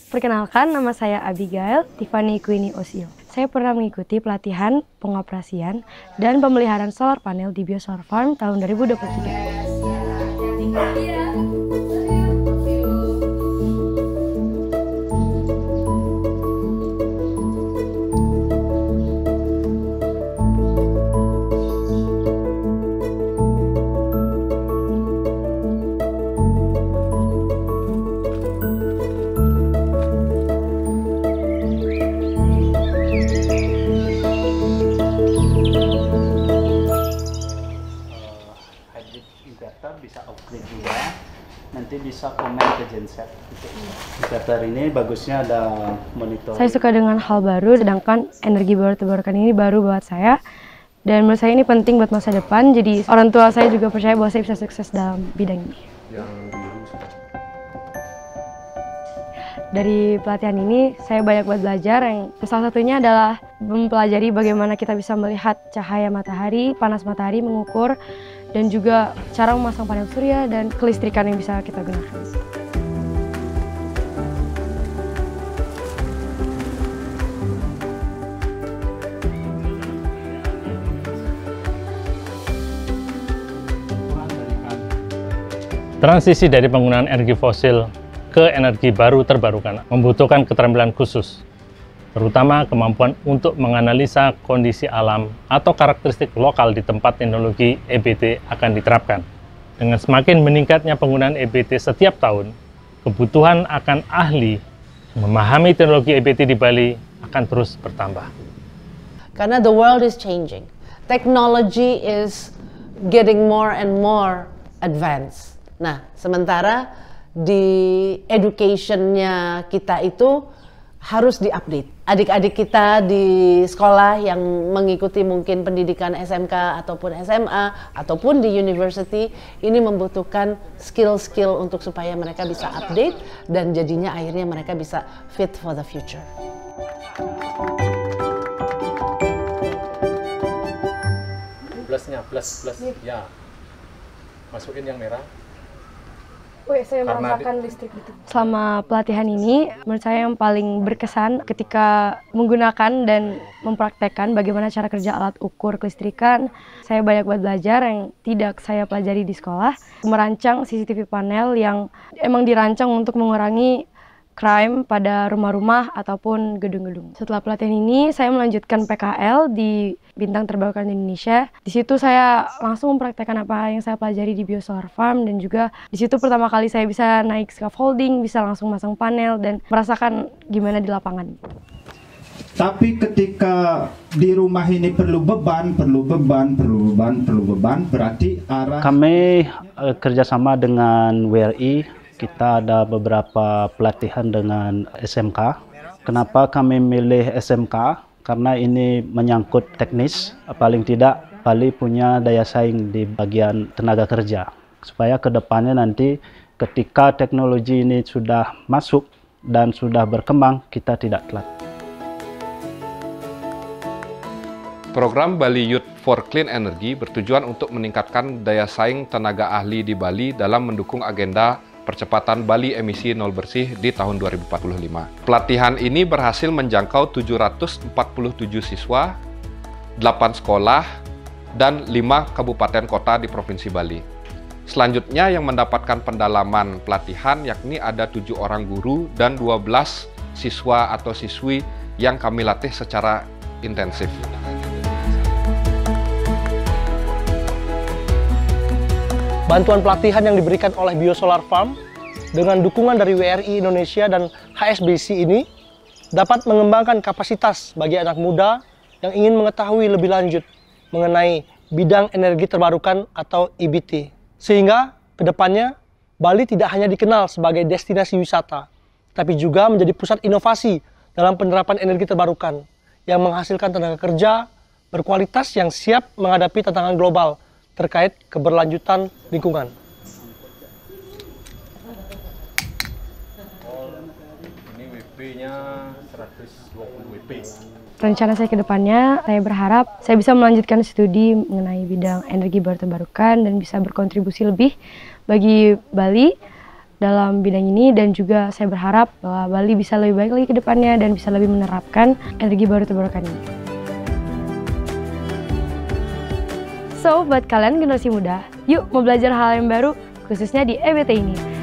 Perkenalkan, nama saya Abigail Tiffany Queenie Osio. Saya pernah mengikuti pelatihan pengoperasian dan pemeliharaan solar panel di Biosolar Farm tahun 2023. Bisa upgrade juga, nanti bisa komen ke genset. Inverter ini bagusnya ada monitor. Saya suka dengan hal baru, sedangkan energi baru terbarukan ini baru buat saya. Dan menurut saya ini penting buat masa depan, jadi orang tua saya juga percaya bahwa saya bisa sukses dalam bidang ini. Dari pelatihan ini, saya banyak buat belajar, yang salah satunya adalah mempelajari bagaimana kita bisa melihat cahaya matahari, panas matahari, mengukur, dan juga cara memasang panel surya dan kelistrikan yang bisa kita gunakan. Transisi dari penggunaan energi fosil ke energi baru terbarukan membutuhkan keterampilan khusus, terutama kemampuan untuk menganalisa kondisi alam atau karakteristik lokal di tempat teknologi EBT akan diterapkan. Dengan semakin meningkatnya penggunaan EBT setiap tahun, kebutuhan akan ahli memahami teknologi EBT di Bali akan terus bertambah. Karena the world is changing. Technology is getting more and more advanced. Nah, sementara di education-nya kita itu harus diupdate. Adik-adik kita di sekolah yang mengikuti mungkin pendidikan SMK ataupun SMA ataupun di university, ini membutuhkan skill-skill untuk supaya mereka bisa update dan jadinya akhirnya mereka bisa fit for the future. Plusnya, plus, ya. Masukin yang merah. Saya merasakan listrik itu. Selama pelatihan ini, menurut saya yang paling berkesan ketika menggunakan dan mempraktekkan bagaimana cara kerja alat ukur kelistrikan. Saya banyak buat belajar yang tidak saya pelajari di sekolah. Merancang CCTV panel yang emang dirancang untuk mengurangi crime pada rumah-rumah ataupun gedung-gedung. Setelah pelatihan ini, saya melanjutkan PKL di Bintang Terbarukan Indonesia. Di situ saya langsung mempraktekkan apa yang saya pelajari di Biosolar Farm, dan juga di situ pertama kali saya bisa naik scaffolding, bisa langsung masang panel dan merasakan gimana di lapangan. Tapi ketika di rumah ini perlu beban, berarti arah... Kami kerjasama dengan WRI. Kita ada beberapa pelatihan dengan SMK. Kenapa kami milih SMK? Karena ini menyangkut teknis. Paling tidak Bali punya daya saing di bagian tenaga kerja. Supaya ke depannya nanti ketika teknologi ini sudah masuk dan sudah berkembang, kita tidak telat. Program Bali Youth for Clean Energy bertujuan untuk meningkatkan daya saing tenaga ahli di Bali dalam mendukung agenda percepatan Bali emisi nol bersih di tahun 2045. Pelatihan ini berhasil menjangkau 747 siswa, 8 sekolah, dan 5 kabupaten kota di Provinsi Bali. Selanjutnya yang mendapatkan pendalaman pelatihan yakni ada 7 orang guru dan 12 siswa atau siswi yang kami latih secara intensif. Bantuan pelatihan yang diberikan oleh Biosolar Farm dengan dukungan dari WRI Indonesia dan HSBC ini dapat mengembangkan kapasitas bagi anak muda yang ingin mengetahui lebih lanjut mengenai bidang energi terbarukan atau EBT. Sehingga kedepannya Bali tidak hanya dikenal sebagai destinasi wisata, tapi juga menjadi pusat inovasi dalam penerapan energi terbarukan yang menghasilkan tenaga kerja berkualitas yang siap menghadapi tantangan global terkait keberlanjutan lingkungan. Ini WP-nya 120 WP. Rencana saya ke depannya, saya berharap saya bisa melanjutkan studi mengenai bidang energi baru terbarukan dan bisa berkontribusi lebih bagi Bali dalam bidang ini, dan juga saya berharap bahwa Bali bisa lebih baik lagi ke depannya dan bisa lebih menerapkan energi baru terbarukan ini. So, buat kalian generasi muda, yuk mau belajar hal yang baru, khususnya di EBT ini.